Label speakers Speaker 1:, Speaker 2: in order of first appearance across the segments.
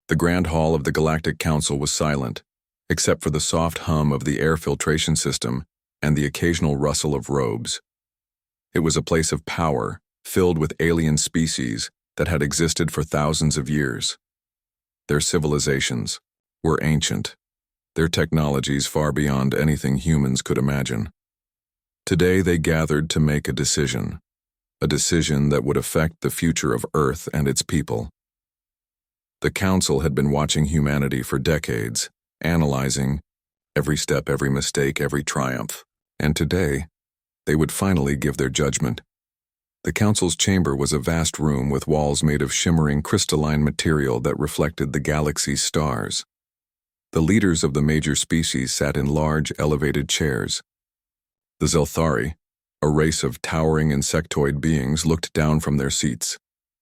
Speaker 1: The Grand Hall of the Galactic Council was silent, except for the soft hum of the air filtration system and the occasional rustle of robes. It was a place of power, filled with alien species that had existed for thousands of years. Their civilizations were ancient, their technologies far beyond anything humans could imagine. Today they gathered to make a decision that would affect the future of Earth and its people. The Council had been watching humanity for decades, analyzing every step, every mistake, every triumph, and today they would finally give their judgment. The Council's chamber was a vast room with walls made of shimmering crystalline material that reflected the galaxy's stars. The leaders of the major species sat in large, elevated chairs. The Zelthari, a race of towering insectoid beings, looked down from their seats,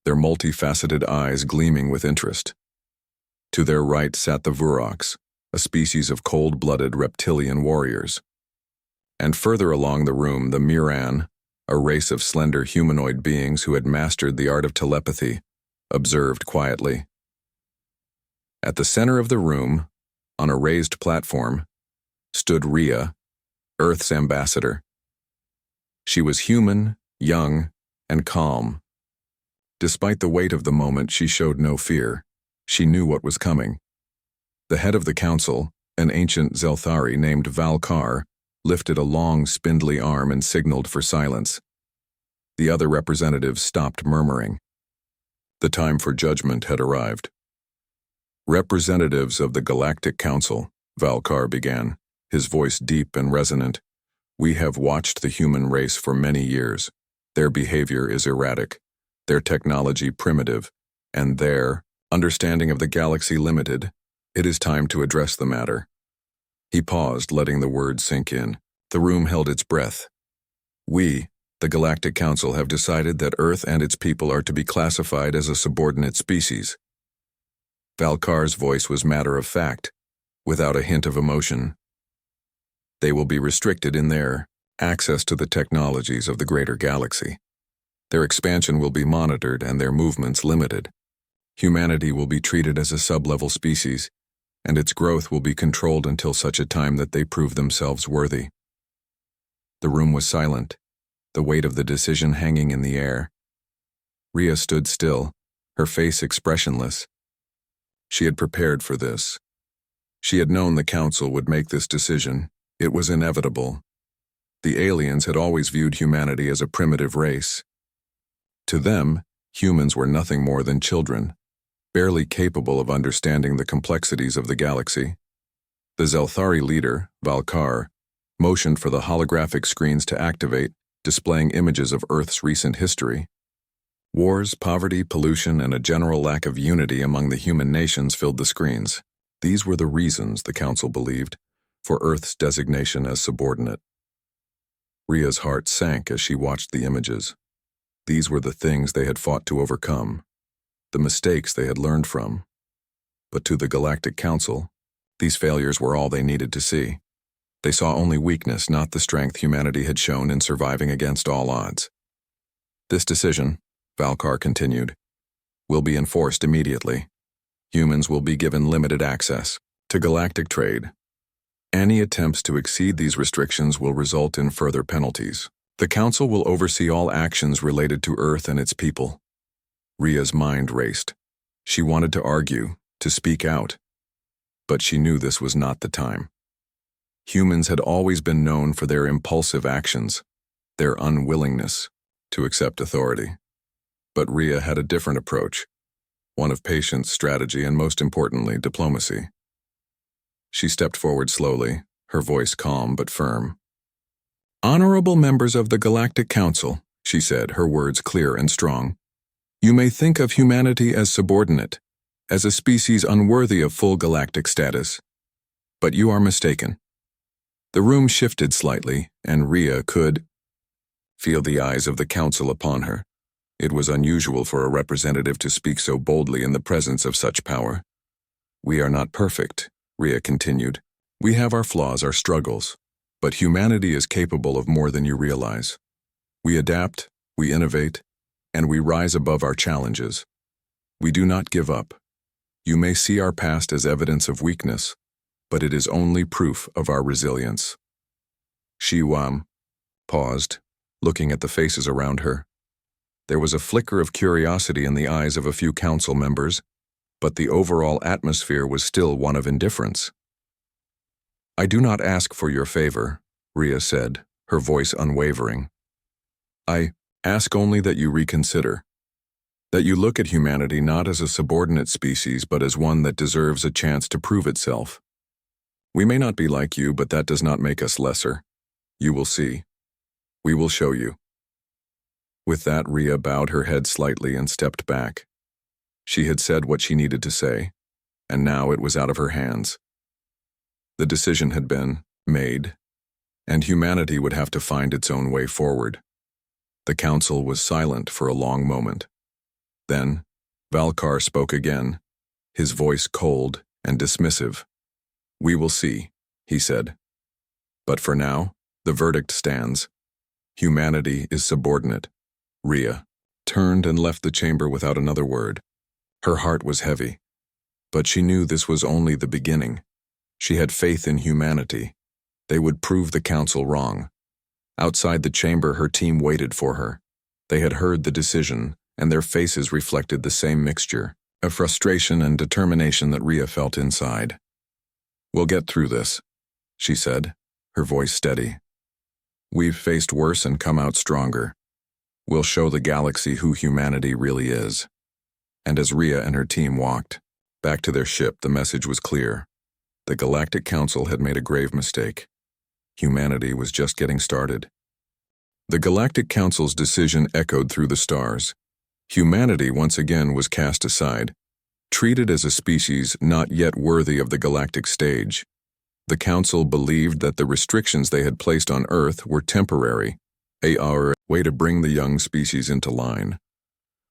Speaker 1: their multifaceted eyes gleaming with interest. To their right sat the Orcs, a species of cold-blooded reptilian warriors. And further along the room, the Miran, a race of slender humanoid beings who had mastered the art of telepathy, observed quietly. At the center of the room, on a raised platform, stood Rhea, Earth's ambassador. She was human, young, and calm. Despite the weight of the moment, she showed no fear. She knew what was coming. The head of the council, an ancient Zelthari named Valkar, lifted a long, spindly arm and signaled for silence. The other representatives stopped murmuring. The time for judgment had arrived. Representatives of the Galactic Council, Valkar began, his voice deep and resonant. We have watched the human race for many years. Their behavior is erratic, their technology primitive, and their understanding of the galaxy limited. It is time to address the matter. He paused, letting the words sink in. The room held its breath. We, the Galactic Council, have decided that Earth and its people are to be classified as a subordinate species. Valkar's voice was matter-of-fact, without a hint of emotion. They will be restricted in their access to the technologies of the greater galaxy. Their expansion will be monitored and their movements limited. Humanity will be treated as a sub-level species, and its growth will be controlled until such a time that they prove themselves worthy. The room was silent, the weight of the decision hanging in the air. Rhea stood still, her face expressionless. She had prepared for this. She had known the Council would make this decision. It was inevitable. The aliens had always viewed humanity as a primitive race. To them, humans were nothing more than children, barely capable of understanding the complexities of the galaxy. The Zelthari leader, Valkar, motioned for the holographic screens to activate, displaying images of Earth's recent history. Wars, poverty, pollution, and a general lack of unity among the human nations filled the screens. These were the reasons, the Council believed, for Earth's designation as subordinate. Rhea's heart sank as she watched the images. These were the things they had fought to overcome, the mistakes they had learned from. But to the Galactic Council, these failures were all they needed to see. They saw only weakness, not the strength humanity had shown in surviving against all odds. This decision, Valkar continued, will be enforced immediately. Humans will be given limited access to galactic trade. Any attempts to exceed these restrictions will result in further penalties. The Council will oversee all actions related to Earth and its people. Rhea's mind raced. She wanted to argue, to speak out, but she knew this was not the time. Humans had always been known for their impulsive actions, their unwillingness to accept authority. But Rhea had a different approach, one of patience, strategy, and most importantly, diplomacy. She stepped forward slowly, her voice calm but firm. "Honorable members of the Galactic Council," she said, her words clear and strong. "You may think of humanity as subordinate, as a species unworthy of full galactic status. But you are mistaken." The room shifted slightly, and Rhea could feel the eyes of the Council upon her. It was unusual for a representative to speak so boldly in the presence of such power. "We are not perfect," Rhea continued. "We have our flaws, our struggles. But humanity is capable of more than you realize. We adapt, we innovate, and we rise above our challenges. We do not give up. You may see our past as evidence of weakness, but it is only proof of our resilience. Shiwam paused, looking at the faces around her. There was a flicker of curiosity in the eyes of a few council members, but the overall atmosphere was still one of indifference. I do not ask for your favor, Rhea said, her voice unwavering. I ask only that you reconsider, that you look at humanity not as a subordinate species but as one that deserves a chance to prove itself. We may not be like you, but that does not make us lesser. You will see. We will show you. With that, Rhea bowed her head slightly and stepped back. She had said what she needed to say, and now it was out of her hands. The decision had been made, and humanity would have to find its own way forward. The council was silent for a long moment. Then, Valkar spoke again, his voice cold and dismissive. We will see, he said. But for now, the verdict stands. Humanity is subordinate. Rhea turned and left the chamber without another word. Her heart was heavy, but she knew this was only the beginning. She had faith in humanity. They would prove the council wrong. Outside the chamber, her team waited for her. They had heard the decision, and their faces reflected the same mixture of frustration and determination that Rhea felt inside. We'll get through this, she said, her voice steady. We've faced worse and come out stronger. We'll show the galaxy who humanity really is. And as Rhea and her team walked back to their ship, the message was clear. The Galactic Council had made a grave mistake. Humanity was just getting started. The Galactic Council's decision echoed through the stars. Humanity once again was cast aside, treated as a species not yet worthy of the galactic stage. The Council believed that the restrictions they had placed on Earth were temporary, a way to bring the young species into line.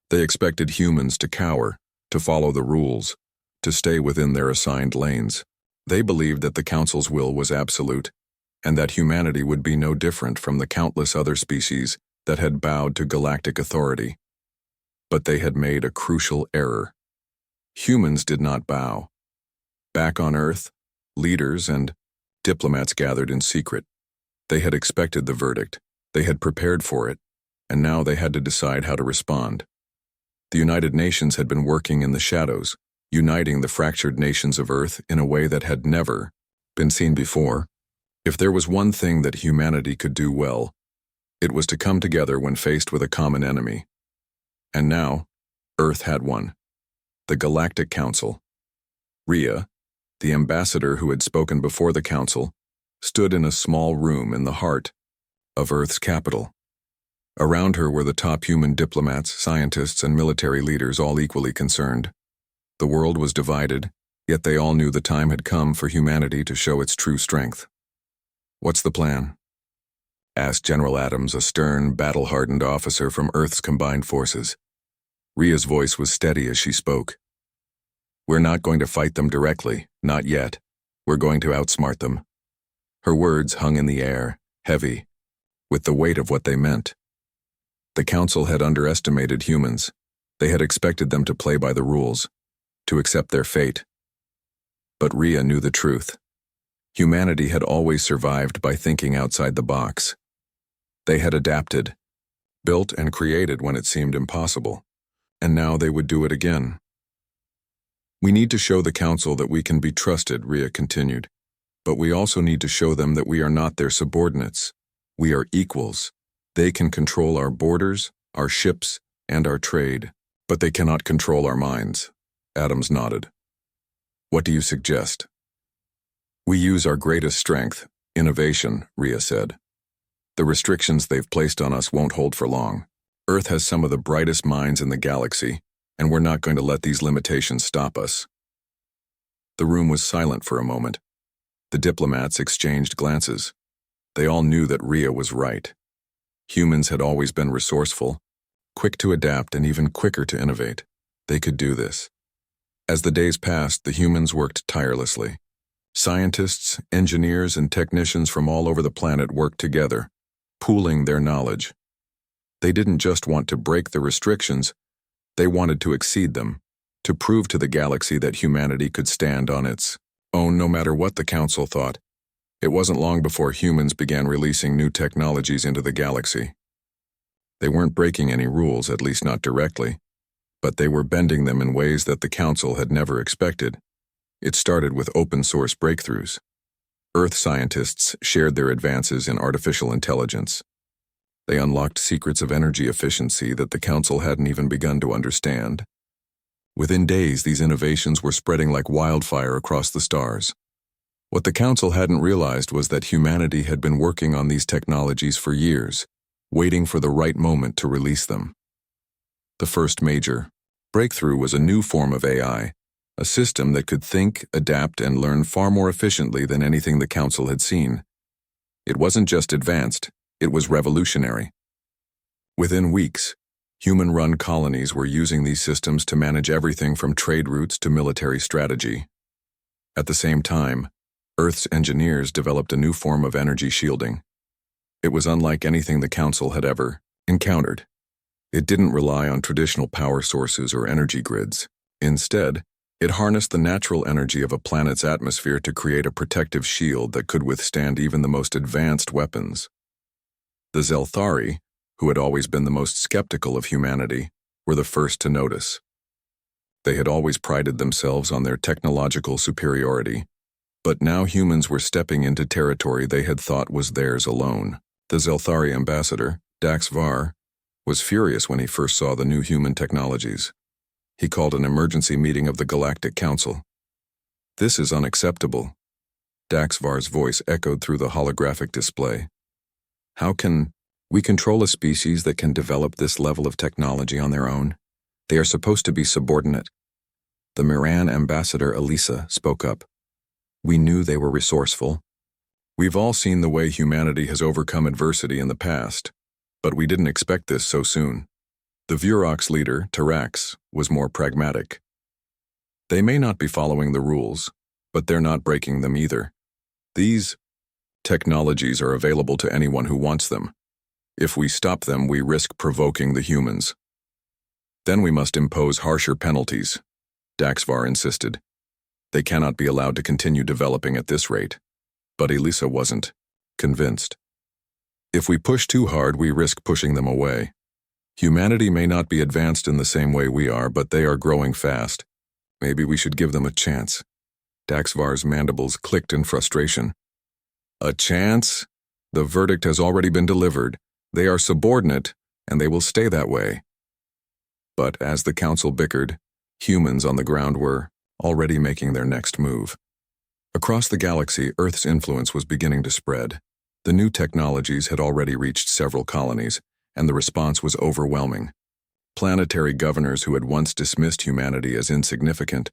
Speaker 1: They expected humans to cower, to follow the rules, to stay within their assigned lanes. They believed that the Council's will was absolute, and that humanity would be no different from the countless other species that had bowed to galactic authority. But they had made a crucial error. Humans did not bow. Back on Earth, leaders and diplomats gathered in secret. They had expected the verdict, they had prepared for it, and now they had to decide how to respond. The United Nations had been working in the shadows, uniting the fractured nations of Earth in a way that had never been seen before. If there was one thing that humanity could do well, it was to come together when faced with a common enemy. And now, Earth had one. The Galactic Council. Rhea, the ambassador who had spoken before the council, stood in a small room in the heart of Earth's capital. Around her were the top human diplomats, scientists, and military leaders, all equally concerned. The world was divided, yet they all knew the time had come for humanity to show its true strength. What's the plan? Asked General Adams, a stern, battle-hardened officer from Earth's combined forces. Rhea's voice was steady as she spoke. We're not going to fight them directly, not yet. We're going to outsmart them. Her words hung in the air, heavy, with the weight of what they meant. The Council had underestimated humans. They had expected them to play by the rules, to accept their fate. But Rhea knew the truth. Humanity had always survived by thinking outside the box. They had adapted, built and created when it seemed impossible, and now they would do it again. We need to show the Council that we can be trusted, Rhea continued, but we also need to show them that we are not their subordinates. We are equals. They can control our borders, our ships, and our trade, but they cannot control our minds. Adams nodded. What do you suggest? We use our greatest strength, innovation, Rhea said. The restrictions they've placed on us won't hold for long. Earth has some of the brightest minds in the galaxy, and we're not going to let these limitations stop us. The room was silent for a moment. The diplomats exchanged glances. They all knew that Rhea was right. Humans had always been resourceful, quick to adapt and even quicker to innovate. They could do this. As the days passed, the humans worked tirelessly. Scientists, engineers, and technicians from all over the planet worked together, pooling their knowledge. They didn't just want to break the restrictions, they wanted to exceed them, to prove to the galaxy that humanity could stand on its own no matter what the Council thought. It wasn't long before humans began releasing new technologies into the galaxy. They weren't breaking any rules, at least not directly, but they were bending them in ways that the Council had never expected. It started with open-source breakthroughs. Earth scientists shared their advances in artificial intelligence. They unlocked secrets of energy efficiency that the Council hadn't even begun to understand. Within days, these innovations were spreading like wildfire across the stars. What the Council hadn't realized was that humanity had been working on these technologies for years, waiting for the right moment to release them. The first major breakthrough was a new form of AI, a system that could think, adapt, and learn far more efficiently than anything the Council had seen. It wasn't just advanced, it was revolutionary. Within weeks, human-run colonies were using these systems to manage everything from trade routes to military strategy. At the same time, Earth's engineers developed a new form of energy shielding. It was unlike anything the Council had ever encountered. It didn't rely on traditional power sources or energy grids. Instead, it harnessed the natural energy of a planet's atmosphere to create a protective shield that could withstand even the most advanced weapons. The Zelthari, who had always been the most skeptical of humanity, were the first to notice. They had always prided themselves on their technological superiority, but now humans were stepping into territory they had thought was theirs alone. The Zelthari ambassador, Dax Var, was furious when he first saw the new human technologies. He called an emergency meeting of the Galactic Council. "This is unacceptable." Dax Var's voice echoed through the holographic display. "How can we control a species that can develop this level of technology on their own? They are supposed to be subordinate." The Miran ambassador Elisa spoke up. "We knew they were resourceful. We've all seen the way humanity has overcome adversity in the past, but we didn't expect this so soon." The Viewership leader, Tarax, was more pragmatic. "They may not be following the rules, but they're not breaking them either. These technologies are available to anyone who wants them. If we stop them, we risk provoking the humans. Then we must impose harsher penalties," Daxvar insisted. "They cannot be allowed to continue developing at this rate." But Elisa wasn't convinced. "If we push too hard, we risk pushing them away. Humanity may not be advanced in the same way we are, but they are growing fast. Maybe we should give them a chance." Daxvar's mandibles clicked in frustration. "A chance? The verdict has already been delivered. They are subordinate, and they will stay that way." But as the Council bickered, humans on the ground were already making their next move. Across the galaxy, Earth's influence was beginning to spread. The new technologies had already reached several colonies, and the response was overwhelming. Planetary governors who had once dismissed humanity as insignificant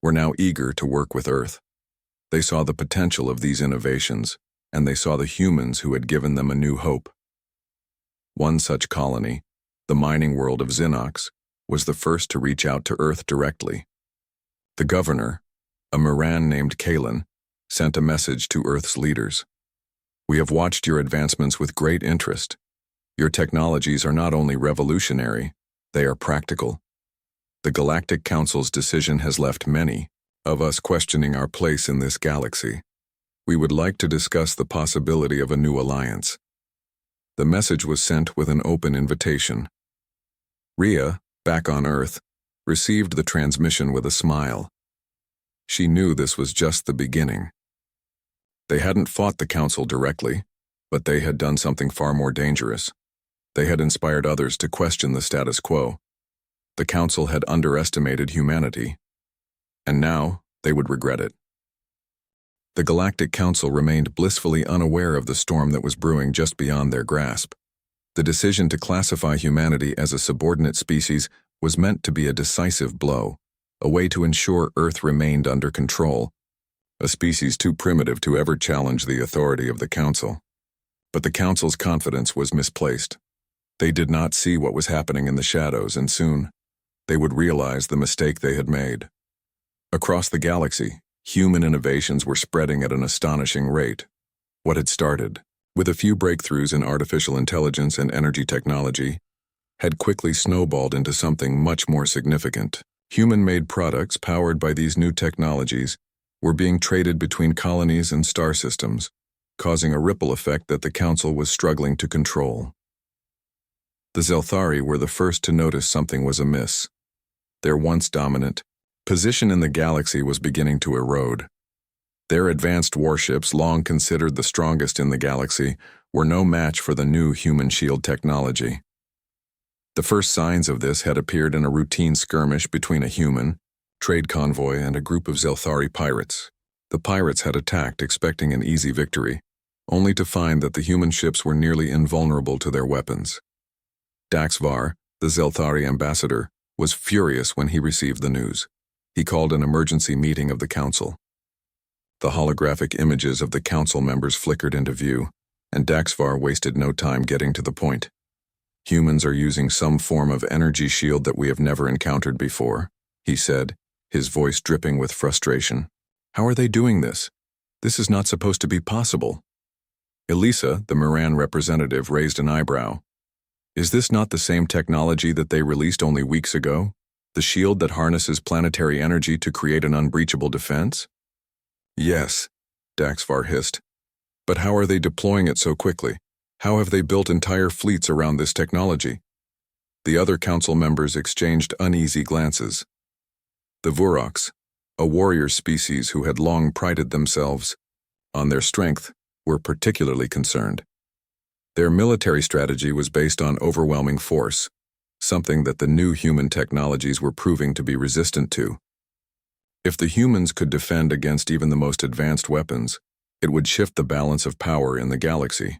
Speaker 1: were now eager to work with Earth. They saw the potential of these innovations, and they saw the humans who had given them a new hope. One such colony, the mining world of Xinox, was the first to reach out to Earth directly. The governor, a Miran named Kalen, sent a message to Earth's leaders. "We have watched your advancements with great interest. Your technologies are not only revolutionary, they are practical. The Galactic Council's decision has left many of us questioning our place in this galaxy. We would like to discuss the possibility of a new alliance." The message was sent with an open invitation. Rhea, back on Earth, received the transmission with a smile. She knew this was just the beginning. They hadn't fought the Council directly, but they had done something far more dangerous. They had inspired others to question the status quo. The Council had underestimated humanity, and now they would regret it. The Galactic Council remained blissfully unaware of the storm that was brewing just beyond their grasp. The decision to classify humanity as a subordinate species was meant to be a decisive blow, a way to ensure Earth remained under control, a species too primitive to ever challenge the authority of the Council. But the Council's confidence was misplaced. They did not see what was happening in the shadows, and soon they would realize the mistake they had made. Across the galaxy, human innovations were spreading at an astonishing rate. What had started with a few breakthroughs in artificial intelligence and energy technology had quickly snowballed into something much more significant. Human-made products powered by these new technologies were being traded between colonies and star systems, causing a ripple effect that the Council was struggling to control. The Zelthari were the first to notice something was amiss. Their once dominant position in the galaxy was beginning to erode. Their advanced warships, long considered the strongest in the galaxy, were no match for the new human shield technology. The first signs of this had appeared in a routine skirmish between a human trade convoy and a group of Zelthari pirates. The pirates had attacked expecting an easy victory, only to find that the human ships were nearly invulnerable to their weapons. Daxvar, the Zelthari ambassador, was furious when he received the news. He called an emergency meeting of the Council. The holographic images of the Council members flickered into view, and Daxvar wasted no time getting to the point. Humans are using some form of energy shield that we have never encountered before, he said, his voice dripping with frustration. How are they doing this? This is not supposed to be possible. Elisa, the Moran representative, raised an eyebrow. Is this not the same technology that they released only weeks ago? The shield that harnesses planetary energy to create an unbreachable defense? Yes, Daxvar hissed. But how are they deploying it so quickly? How have they built entire fleets around this technology? The other Council members exchanged uneasy glances. The Orcs, a warrior species who had long prided themselves on their strength, were particularly concerned. Their military strategy was based on overwhelming force, something that the new human technologies were proving to be resistant to. If the humans could defend against even the most advanced weapons, it would shift the balance of power in the galaxy.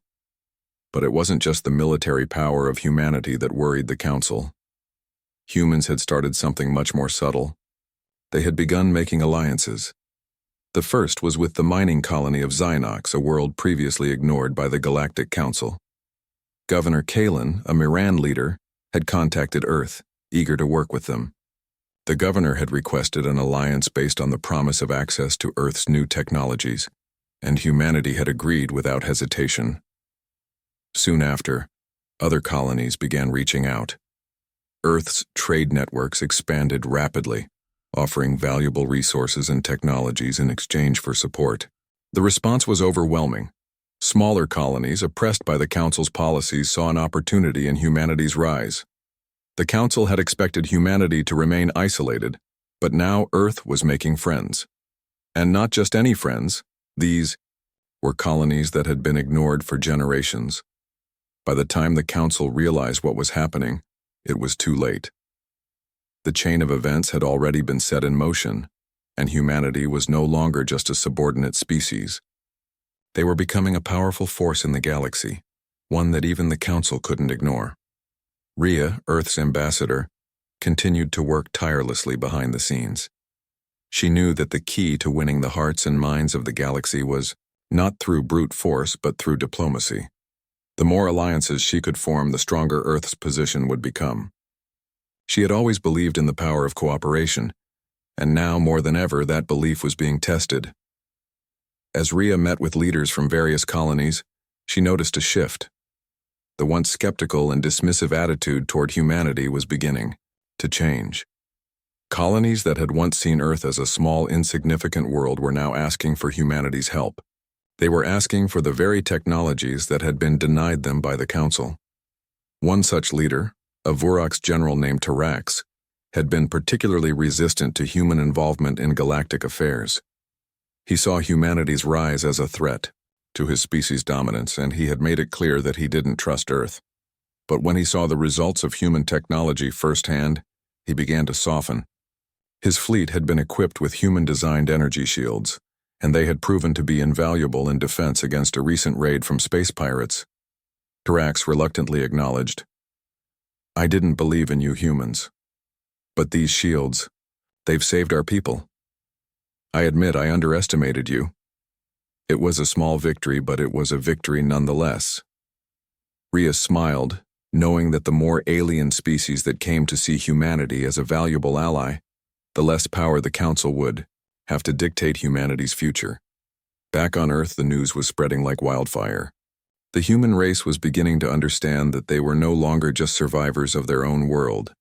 Speaker 1: But it wasn't just the military power of humanity that worried the Council. Humans had started something much more subtle. They had begun making alliances. The first was with the mining colony of Xynox, a world previously ignored by the Galactic Council. Governor Kalen, a Miran leader, had contacted Earth, eager to work with them. The governor had requested an alliance based on the promise of access to Earth's new technologies, and humanity had agreed without hesitation. Soon after, other colonies began reaching out. Earth's trade networks expanded rapidly, offering valuable resources and technologies in exchange for support. The response was overwhelming. Smaller colonies, oppressed by the Council's policies, saw an opportunity in humanity's rise. The Council had expected humanity to remain isolated, but now Earth was making friends. And not just any friends, these were colonies that had been ignored for generations. By the time the Council realized what was happening, it was too late. The chain of events had already been set in motion, and humanity was no longer just a subordinate species. They were becoming a powerful force in the galaxy, one that even the Council couldn't ignore. Rhea, Earth's ambassador, continued to work tirelessly behind the scenes. She knew that the key to winning the hearts and minds of the galaxy was not through brute force but through diplomacy. The more alliances she could form, the stronger Earth's position would become. She had always believed in the power of cooperation, and now more than ever that belief was being tested. As Rhea met with leaders from various colonies, she noticed a shift. The once skeptical and dismissive attitude toward humanity was beginning to change. Colonies that had once seen Earth as a small, insignificant world were now asking for humanity's help. They were asking for the very technologies that had been denied them by the Council. One such leader, a Vorok's general named Tarax, had been particularly resistant to human involvement in galactic affairs. He saw humanity's rise as a threat to his species' dominance, and he had made it clear that he didn't trust Earth. But when he saw the results of human technology firsthand, he began to soften. His fleet had been equipped with human-designed energy shields, and they had proven to be invaluable in defense against a recent raid from space pirates. Tarax reluctantly acknowledged, "I didn't believe in you humans. But these shields, they've saved our people. I admit I underestimated you. It was a small victory, but it was a victory nonetheless." Rhea smiled, knowing that the more alien species that came to see humanity as a valuable ally, the less power the Council would have to dictate humanity's future. Back on Earth, the news was spreading like wildfire. The human race was beginning to understand that they were no longer just survivors of their own world.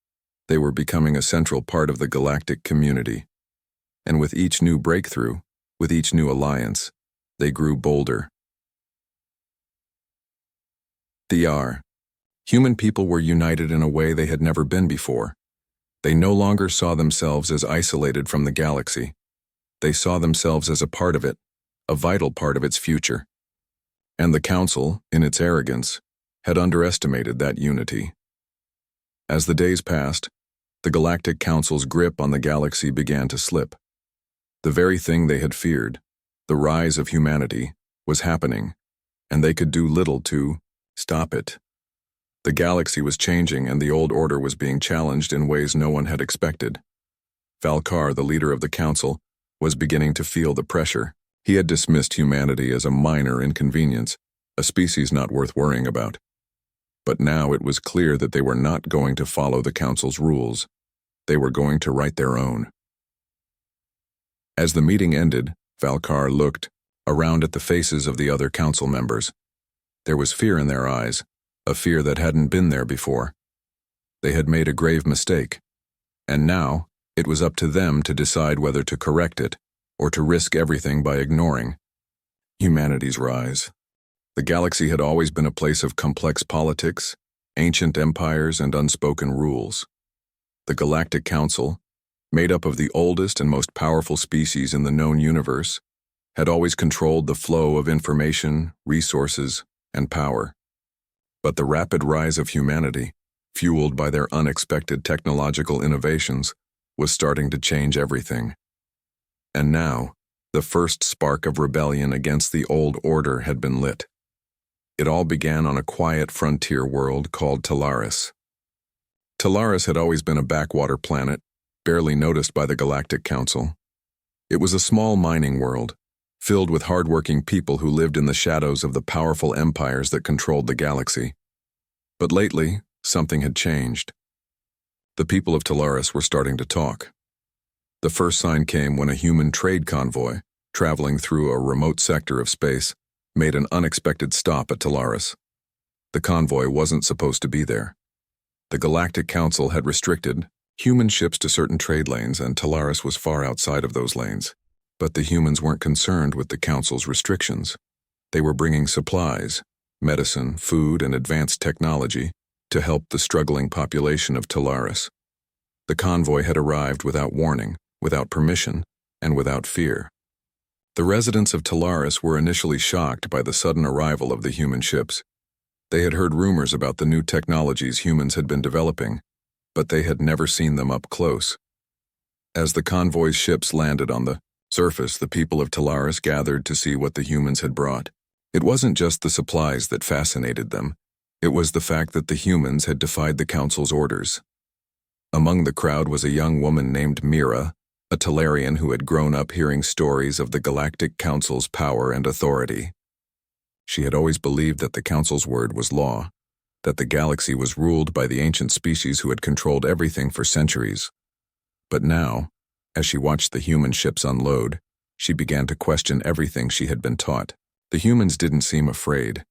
Speaker 1: They were becoming a central part of the galactic community. And with each new breakthrough, with each new alliance, they grew bolder. Human people were united in a way they had never been before. They no longer saw themselves as isolated from the galaxy. They saw themselves as a part of it, a vital part of its future. And the Council, in its arrogance, had underestimated that unity. As the days passed, the Galactic Council's grip on the galaxy began to slip. The very thing they had feared, the rise of humanity, was happening, and they could do little to stop it. The galaxy was changing, and the old order was being challenged in ways no one had expected. Valkar, the leader of the Council, was beginning to feel the pressure. He had dismissed humanity as a minor inconvenience, a species not worth worrying about. But now it was clear that they were not going to follow the Council's rules. They were going to write their own. As the meeting ended, Valkar looked around at the faces of the other Council members. There was fear in their eyes, a fear that hadn't been there before. They had made a grave mistake, and now it was up to them to decide whether to correct it or to risk everything by ignoring humanity's rise. The galaxy had always been a place of complex politics, ancient empires, and unspoken rules. The Galactic Council, made up of the oldest and most powerful species in the known universe, had always controlled the flow of information, resources, and power. But the rapid rise of humanity, fueled by their unexpected technological innovations, was starting to change everything. And now, the first spark of rebellion against the old order had been lit. It all began on a quiet frontier world called Talaris. Talaris had always been a backwater planet, barely noticed by the Galactic Council. It was a small mining world, filled with hardworking people who lived in the shadows of the powerful empires that controlled the galaxy. But lately, something had changed. The people of Talaris were starting to talk. The first sign came when a human trade convoy, traveling through a remote sector of space, made an unexpected stop at Talaris. The convoy wasn't supposed to be there. The Galactic Council had restricted human ships to certain trade lanes, and Talaris was far outside of those lanes. But the humans weren't concerned with the Council's restrictions. They were bringing supplies, medicine, food, and advanced technology to help the struggling population of Talaris. The convoy had arrived without warning, without permission, and without fear. The residents of Talaris were initially shocked by the sudden arrival of the human ships. They had heard rumors about the new technologies humans had been developing, but they had never seen them up close. As the convoy's ships landed on the surface, the people of Talaris gathered to see what the humans had brought. It wasn't just the supplies that fascinated them. It was the fact that the humans had defied the Council's orders. Among the crowd was a young woman named Mira, a Talarian who had grown up hearing stories of the Galactic Council's power and authority. She had always believed that the Council's word was law, that the galaxy was ruled by the ancient species who had controlled everything for centuries. But now, as she watched the human ships unload, she began to question everything she had been taught. The humans didn't seem afraid.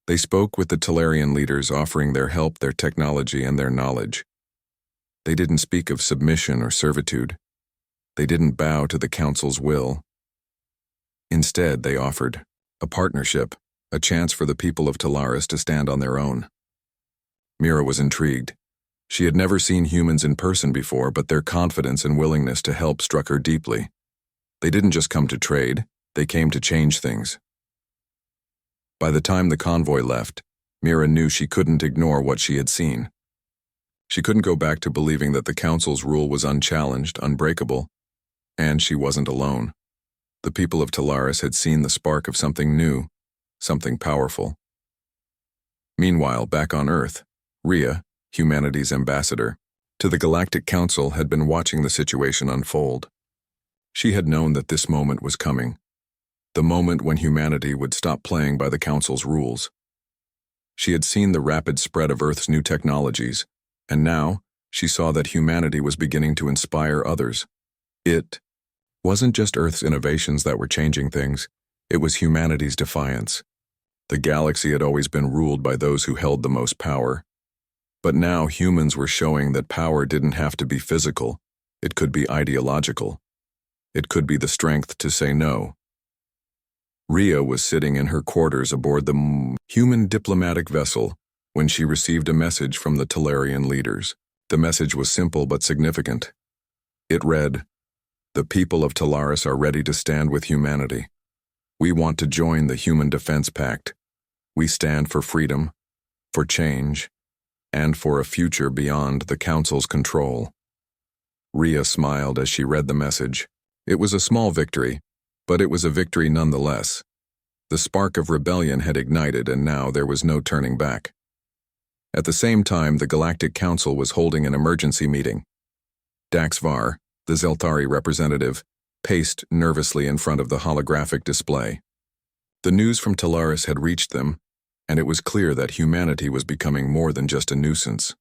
Speaker 1: They spoke with the Talarian leaders, offering their help, their technology, and their knowledge. They didn't speak of submission or servitude. They didn't bow to the Council's will. Instead, they offered a partnership, a chance for the people of Talaris to stand on their own. Mira was intrigued. She had never seen humans in person before, but their confidence and willingness to help struck her deeply. They didn't just come to trade, they came to change things. By the time the convoy left, Mira knew she couldn't ignore what she had seen. She couldn't go back to believing that the Council's rule was unchallenged, unbreakable, and she wasn't alone. The people of Talaris had seen the spark of something new, something powerful. Meanwhile, back on Earth, Rhea, humanity's ambassador to the Galactic Council, had been watching the situation unfold. She had known that this moment was coming, the moment when humanity would stop playing by the Council's rules. She had seen the rapid spread of Earth's new technologies, and now she saw that humanity was beginning to inspire others. It wasn't just Earth's innovations that were changing things, it was humanity's defiance. The galaxy had always been ruled by those who held the most power. But now humans were showing that power didn't have to be physical. It could be ideological. It could be the strength to say no. Rhea was sitting in her quarters aboard the human diplomatic vessel when she received a message from the Talarian leaders. The message was simple but significant. It read, "The people of Talaris are ready to stand with humanity. We want to join the Human Defense Pact. We stand for freedom, for change, and for a future beyond the Council's control." Rhea smiled as she read the message. It was a small victory, but it was a victory nonetheless. The spark of rebellion had ignited, and now there was no turning back. At the same time, the Galactic Council was holding an emergency meeting. Daxvar, the Zelthari representative, paced nervously in front of the holographic display. The news from Talaris had reached them, and it was clear that humanity was becoming more than just a nuisance.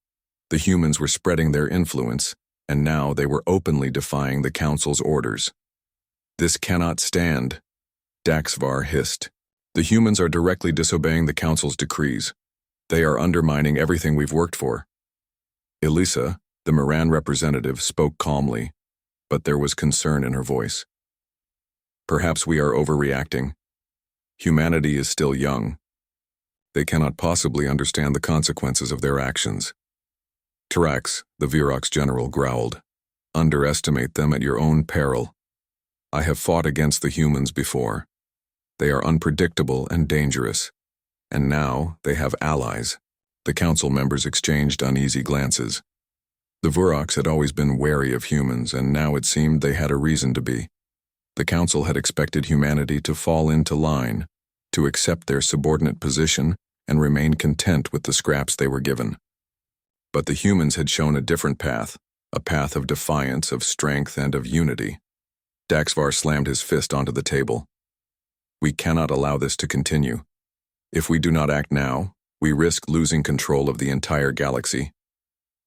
Speaker 1: The humans were spreading their influence, and now they were openly defying the Council's orders. "This cannot stand," Daxvar hissed. "The humans are directly disobeying the Council's decrees. They are undermining everything we've worked for." Elisa, the Moran representative, spoke calmly, but there was concern in her voice. "Perhaps we are overreacting. Humanity is still young. They cannot possibly understand the consequences of their actions." Tarax, the Virox general, growled, "Underestimate them at your own peril. I have fought against the humans before. They are unpredictable and dangerous. And now they have allies." The council members exchanged uneasy glances. The Virox had always been wary of humans, and now it seemed they had a reason to be. The council had expected humanity to fall into line, to accept their subordinate position and remain content with the scraps they were given. But the humans had shown a different path, a path of defiance, of strength, and of unity. Daxvar slammed his fist onto the table. "We cannot allow this to continue. If we do not act now, we risk losing control of the entire galaxy.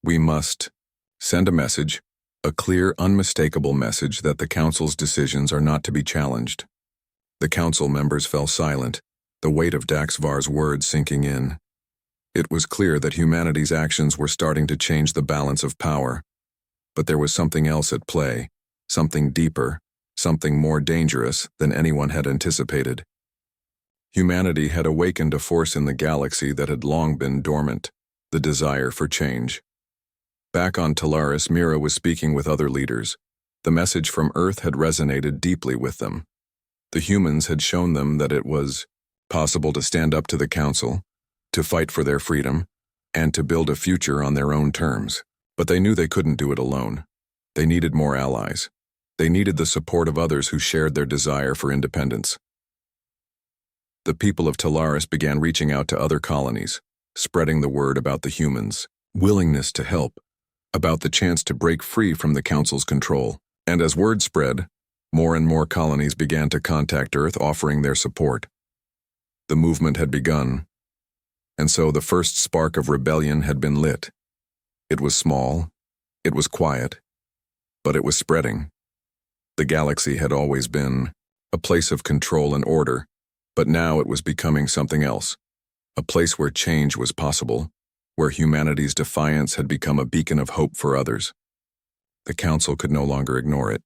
Speaker 1: We must send a message, a clear, unmistakable message that the Council's decisions are not to be challenged." The council members fell silent, the weight of Daxvar's words sinking in. It was clear that humanity's actions were starting to change the balance of power. But there was something else at play, something deeper, something more dangerous than anyone had anticipated. Humanity had awakened a force in the galaxy that had long been dormant, the desire for change. Back on Talaris, Mira was speaking with other leaders. The message from Earth had resonated deeply with them. The humans had shown them that it was possible to stand up to the Council, to fight for their freedom, and to build a future on their own terms. But they knew they couldn't do it alone. They needed more allies. They needed the support of others who shared their desire for independence. The people of Talaris began reaching out to other colonies, spreading the word about the humans' willingness to help, about the chance to break free from the Council's control. And as word spread, more and more colonies began to contact Earth, offering their support. The movement had begun, and so the first spark of rebellion had been lit. It was small, it was quiet, but it was spreading. The galaxy had always been a place of control and order, but now it was becoming something else, a place where change was possible, where humanity's defiance had become a beacon of hope for others. The Council could no longer ignore it.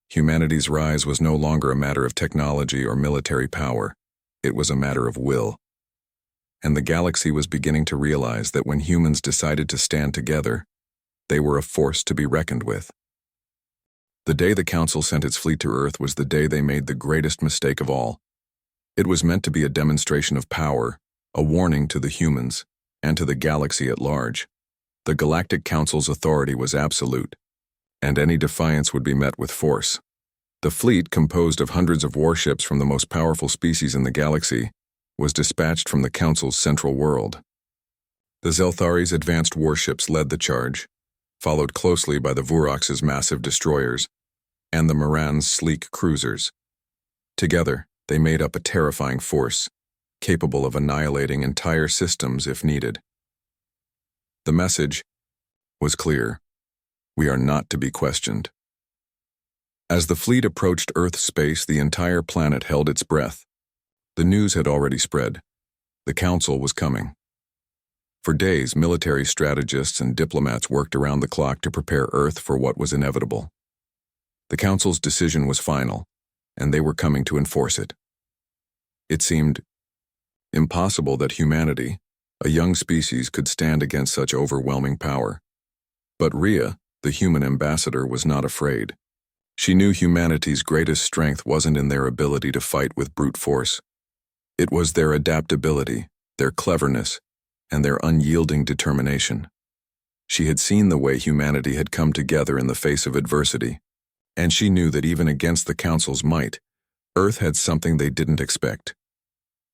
Speaker 1: Humanity's rise was no longer a matter of technology or military power. It was a matter of will. And the galaxy was beginning to realize that when humans decided to stand together, they were a force to be reckoned with. The day the Council sent its fleet to Earth was the day they made the greatest mistake of all. It was meant to be a demonstration of power, a warning to the humans, and to the galaxy at large. The Galactic Council's authority was absolute, and any defiance would be met with force. The fleet, composed of hundreds of warships from the most powerful species in the galaxy, was dispatched from the Council's central world. The Zelthari's advanced warships led the charge, followed closely by the Virox's massive destroyers and the Moran's sleek cruisers. Together, they made up a terrifying force, capable of annihilating entire systems if needed. The message was clear: we are not to be questioned. As the fleet approached Earth space, the entire planet held its breath. The news had already spread. The Council was coming. For days, military strategists and diplomats worked around the clock to prepare Earth for what was inevitable. The Council's decision was final, and they were coming to enforce it. It seemed impossible that humanity, a young species, could stand against such overwhelming power. But Rhea, the human ambassador, was not afraid. She knew humanity's greatest strength wasn't in their ability to fight with brute force. It was their adaptability, their cleverness, and their unyielding determination. She had seen the way humanity had come together in the face of adversity, and she knew that even against the Council's might, Earth had something they didn't expect: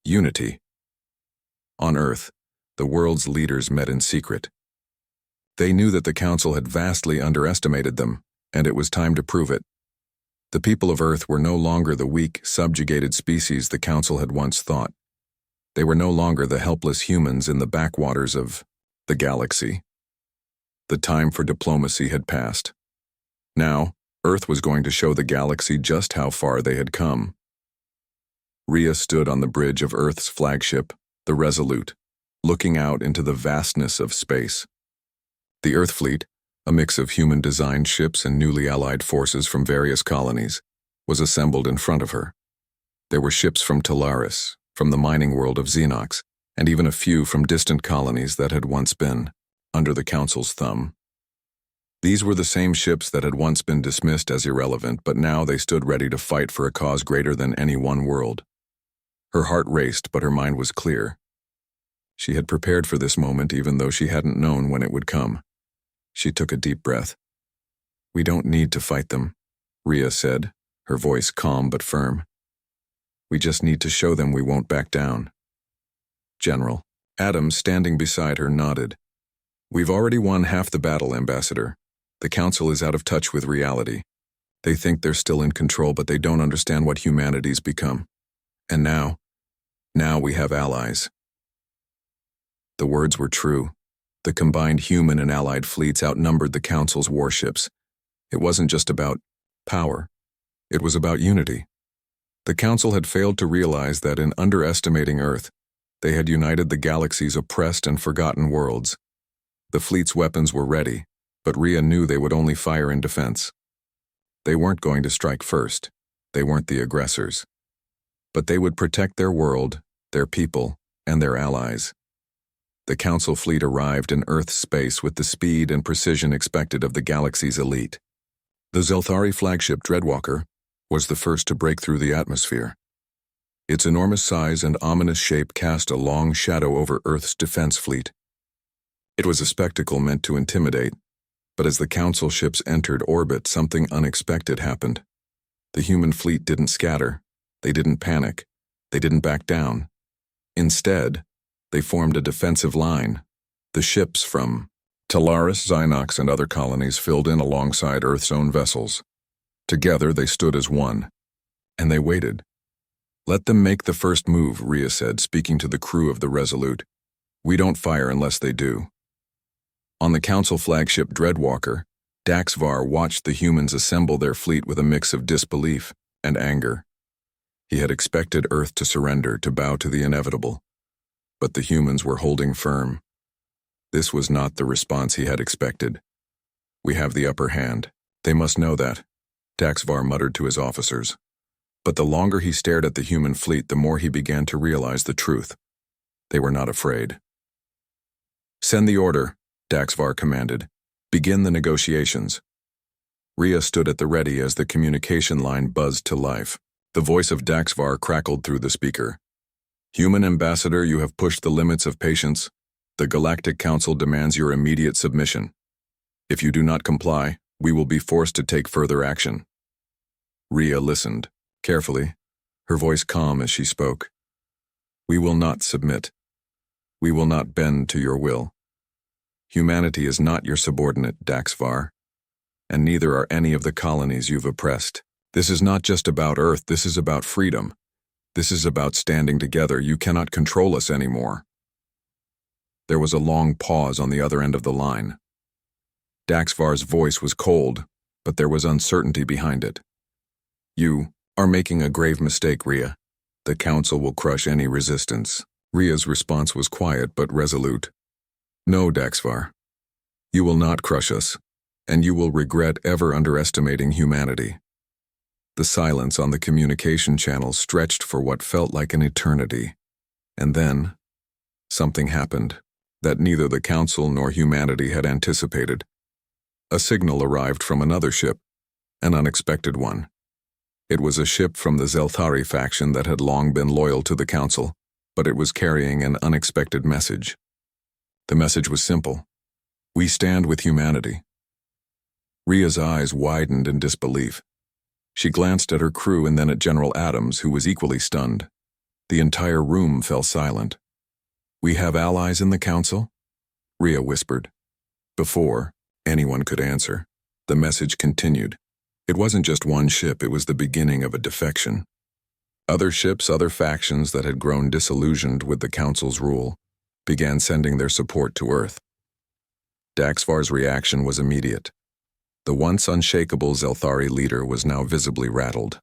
Speaker 1: unity. On Earth, the world's leaders met in secret. They knew that the Council had vastly underestimated them, and it was time to prove it. The people of Earth were no longer the weak, subjugated species the Council had once thought. They were no longer the helpless humans in the backwaters of the galaxy. The time for diplomacy had passed. Now, Earth was going to show the galaxy just how far they had come. Rhea stood on the bridge of Earth's flagship, the Resolute, looking out into the vastness of space. The Earth fleet, a mix of human-designed ships and newly allied forces from various colonies, was assembled in front of her. There were ships from Talaris, from the mining world of Xenox, and even a few from distant colonies that had once been under the Council's thumb. These were the same ships that had once been dismissed as irrelevant, but now they stood ready to fight for a cause greater than any one world. Her heart raced, but her mind was clear. She had prepared for this moment even though she hadn't known when it would come. She took a deep breath. "We don't need to fight them," Rhea said, her voice calm but firm. "We just need to show them we won't back down." General Adams, standing beside her, nodded. "We've already won half the battle, Ambassador. The Council is out of touch with reality. They think they're still in control, but they don't understand what humanity's become. And now we have allies." The words were true. The combined human and allied fleets outnumbered the Council's warships. It wasn't just about power. It was about unity. The Council had failed to realize that in underestimating Earth, they had united the galaxy's oppressed and forgotten worlds. The fleet's weapons were ready, but Rhea knew they would only fire in defense. They weren't going to strike first. They weren't the aggressors. But they would protect their world, their people, and their allies. The Council fleet arrived in Earth's space with the speed and precision expected of the galaxy's elite. The Zelthari flagship Dreadwalker was the first to break through the atmosphere. Its enormous size and ominous shape cast a long shadow over Earth's defense fleet. It was a spectacle meant to intimidate, but as the Council ships entered orbit, something unexpected happened. The human fleet didn't scatter. They didn't panic. They didn't back down. Instead, they formed a defensive line. The ships from Talaris, Xenox, and other colonies filled in alongside Earth's own vessels. Together, they stood as one. And they waited. "Let them make the first move," Rhea said, speaking to the crew of the Resolute. "We don't fire unless they do." On the Council flagship Dreadwalker, Daxvar watched the humans assemble their fleet with a mix of disbelief and anger. He had expected Earth to surrender, to bow to the inevitable. But the humans were holding firm. This was not the response he had expected. "We have the upper hand. They must know that," Daxvar muttered to his officers. But the longer he stared at the human fleet, the more he began to realize the truth. They were not afraid. "Send the order," Daxvar commanded. "Begin the negotiations." Rhea stood at the ready as the communication line buzzed to life. The voice of Daxvar crackled through the speaker. "Human Ambassador, you have pushed the limits of patience. The Galactic Council demands your immediate submission. If you do not comply, we will be forced to take further action." Rhea listened, carefully, her voice calm as she spoke. "We will not submit. We will not bend to your will. Humanity is not your subordinate, Daxvar, and neither are any of the colonies you've oppressed. This is not just about Earth, this is about freedom. This is about standing together. You cannot control us anymore." There was a long pause on the other end of the line. Daxvar's voice was cold, but there was uncertainty behind it. "You are making a grave mistake, Rhea. The Council will crush any resistance." Rhea's response was quiet but resolute. No, Daxvar. You will not crush us, and you will regret ever underestimating humanity. The silence on the communication channel stretched for what felt like an eternity. And then, something happened that neither the Council nor humanity had anticipated. A signal arrived from another ship, an unexpected one. It was a ship from the Zelthari faction that had long been loyal to the Council, but it was carrying an unexpected message. The message was simple. We stand with humanity. Rhea's eyes widened in disbelief. She glanced at her crew and then at General Adams, who was equally stunned. The entire room fell silent. We have allies in the Council? Rhea whispered. Before anyone could answer, the message continued. It wasn't just one ship, it was the beginning of a defection. Other ships, other factions that had grown disillusioned with the Council's rule, began sending their support to Earth. Daxvar's reaction was immediate. The once unshakable Zelthari leader was now visibly rattled.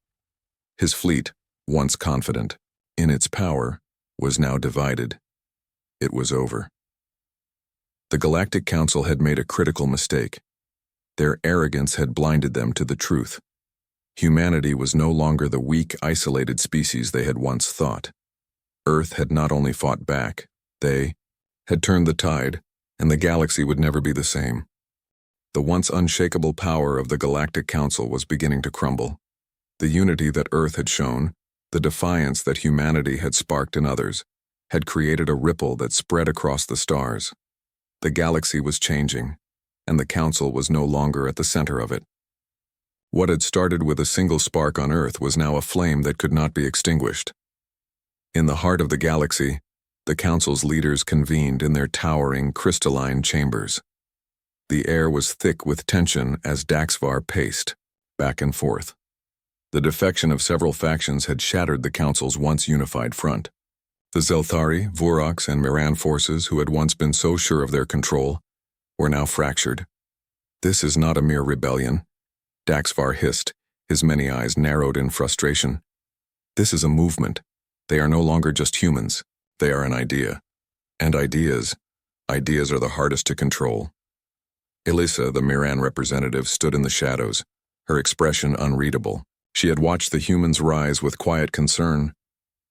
Speaker 1: His fleet, once confident in its power, was now divided. It was over. The Galactic Council had made a critical mistake. Their arrogance had blinded them to the truth. Humanity was no longer the weak, isolated species they had once thought. Earth had not only fought back, they had turned the tide, and the galaxy would never be the same. The once unshakable power of the Galactic Council was beginning to crumble. The unity that Earth had shown, the defiance that humanity had sparked in others, had created a ripple that spread across the stars. The galaxy was changing, and the Council was no longer at the center of it. What had started with a single spark on Earth was now a flame that could not be extinguished. In the heart of the galaxy, the Council's leaders convened in their towering, crystalline chambers. The air was thick with tension as Daxvar paced, back and forth. The defection of several factions had shattered the Council's once unified front. The Zelthari, Orcs, and Miran forces, who had once been so sure of their control, were now fractured. This is not a mere rebellion, Daxvar hissed, his many eyes narrowed in frustration. This is a movement. They are no longer just humans. They are an idea. And ideas are the hardest to control. Elisa, the Miran representative, stood in the shadows, her expression unreadable. She had watched the humans rise with quiet concern,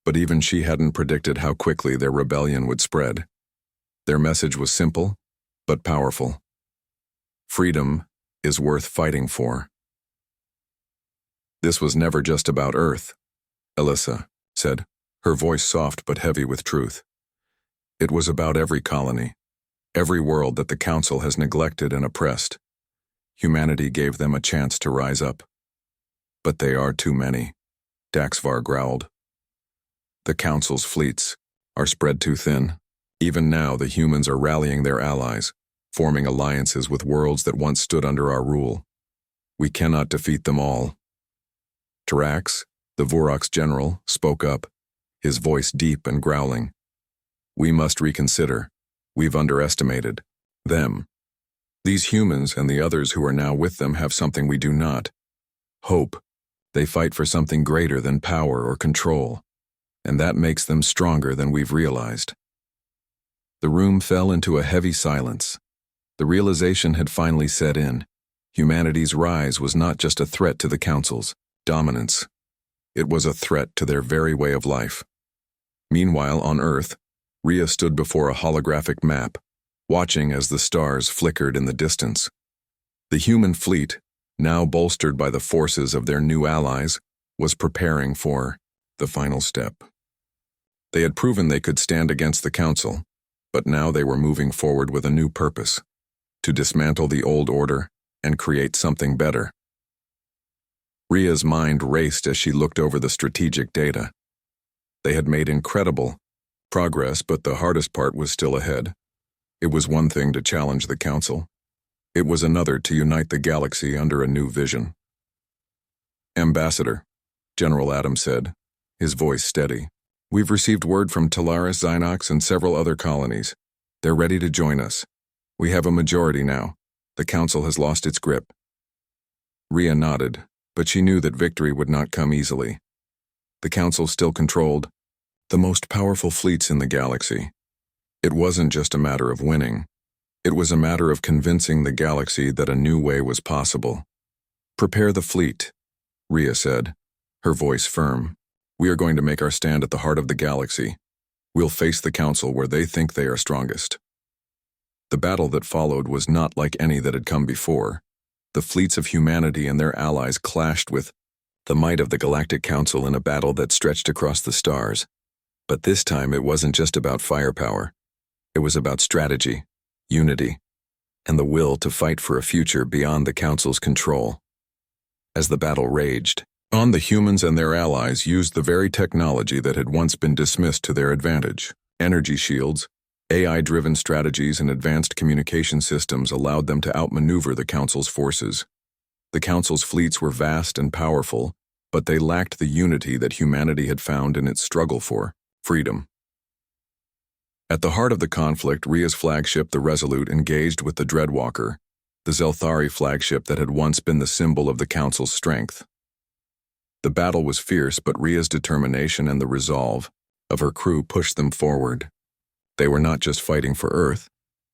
Speaker 1: but even she hadn't predicted how quickly their rebellion would spread. Their message was simple, but powerful. Freedom is worth fighting for. This was never just about Earth, Elisa said, her voice soft but heavy with truth. It was about every colony, every world that the Council has neglected and oppressed. Humanity gave them a chance to rise up. But they are too many, Daxvar growled. The Council's fleets are spread too thin. Even now, the humans are rallying their allies, forming alliances with worlds that once stood under our rule. We cannot defeat them all. Tarax, the Vorok's general, spoke up, his voice deep and growling. We must reconsider. We've underestimated them. These humans and the others who are now with them have something we do not. Hope. They fight for something greater than power or control, and that makes them stronger than we've realized. The room fell into a heavy silence. The realization had finally set in. Humanity's rise was not just a threat to the Council's dominance. It was a threat to their very way of life. Meanwhile, on Earth, Rhea stood before a holographic map, watching as the stars flickered in the distance. The human fleet, now bolstered by the forces of their new allies, was preparing for the final step. They had proven they could stand against the Council, but now they were moving forward with a new purpose: to dismantle the old order and create something better. Rhea's mind raced as she looked over the strategic data. They had made incredible progress, but the hardest part was still ahead. It was one thing to challenge the Council. It was another to unite the galaxy under a new vision. Ambassador, General Adams said, his voice steady. We've received word from Talaris, Zynox, and several other colonies. They're ready to join us. We have a majority now. The Council has lost its grip. Rhea nodded, but she knew that victory would not come easily. The Council still controlled the most powerful fleets in the galaxy. It wasn't just a matter of winning. It was a matter of convincing the galaxy that a new way was possible. "Prepare the fleet," Rhea said, her voice firm. "We are going to make our stand at the heart of the galaxy. We'll face the Council where they think they are strongest." The battle that followed was not like any that had come before. The fleets of humanity and their allies clashed with the might of the Galactic Council in a battle that stretched across the stars. But this time it wasn't just about firepower. It was about strategy, unity, and the will to fight for a future beyond the Council's control. As the battle raged on, the humans and their allies used the very technology that had once been dismissed to their advantage. Energy shields, AI-driven strategies, and advanced communication systems allowed them to outmaneuver the Council's forces. The Council's fleets were vast and powerful, but they lacked the unity that humanity had found in its struggle for freedom. At the heart of the conflict, Rhea's flagship, the Resolute, engaged with the Dreadwalker, the Zelthari flagship that had once been the symbol of the Council's strength. The battle was fierce, but Rhea's determination and the resolve of her crew pushed them forward. They were not just fighting for Earth,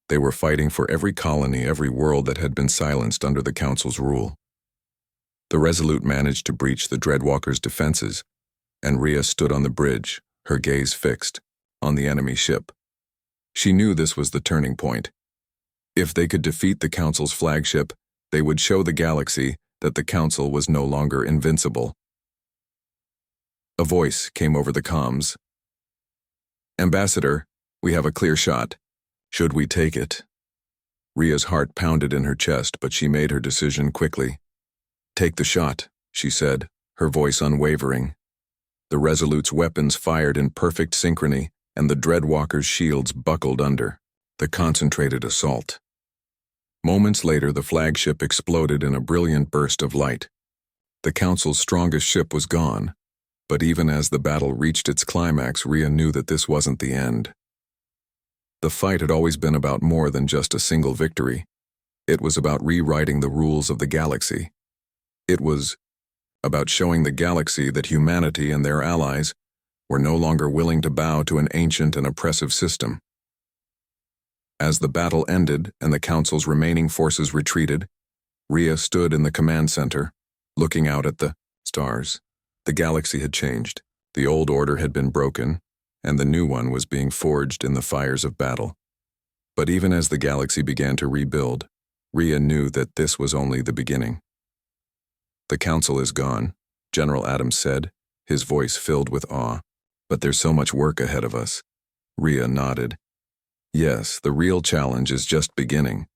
Speaker 1: they were fighting for every colony, every world that had been silenced under the Council's rule. The Resolute managed to breach the Dreadwalker's defenses, and Rhea stood on the bridge, her gaze fixed on the enemy ship. She knew this was the turning point. If they could defeat the Council's flagship, they would show the galaxy that the Council was no longer invincible. A voice came over the comms. "Ambassador, we have a clear shot. Should we take it?" Rhea's heart pounded in her chest, but she made her decision quickly. "Take the shot," she said, her voice unwavering. The Resolute's weapons fired in perfect synchrony, and the Dreadwalker's shields buckled under the concentrated assault. Moments later, the flagship exploded in a brilliant burst of light. The Council's strongest ship was gone, but even as the battle reached its climax, Rhea knew that this wasn't the end. The fight had always been about more than just a single victory. It was about rewriting the rules of the galaxy. It was about showing the galaxy that humanity and their allies were no longer willing to bow to an ancient and oppressive system. As the battle ended and the Council's remaining forces retreated, Rhea stood in the command center, looking out at the stars. The galaxy had changed. The old order had been broken, and the new one was being forged in the fires of battle. But even as the galaxy began to rebuild, Rhea knew that this was only the beginning. "The Council is gone," General Adams said, his voice filled with awe. "But there's so much work ahead of us." Rhea nodded. "Yes, the real challenge is just beginning.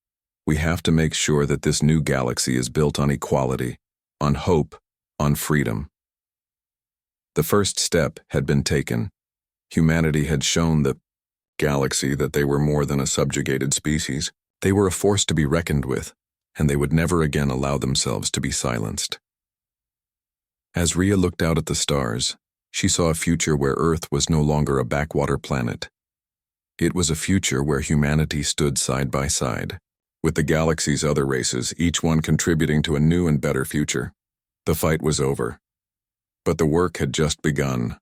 Speaker 1: We have to make sure that this new galaxy is built on equality, on hope, on freedom." The first step had been taken. Humanity had shown the galaxy that they were more than a subjugated species. They were a force to be reckoned with, and they would never again allow themselves to be silenced. As Rhea looked out at the stars, she saw a future where Earth was no longer a backwater planet. It was a future where humanity stood side by side, with the galaxy's other races, each one contributing to a new and better future. The fight was over, but the work had just begun.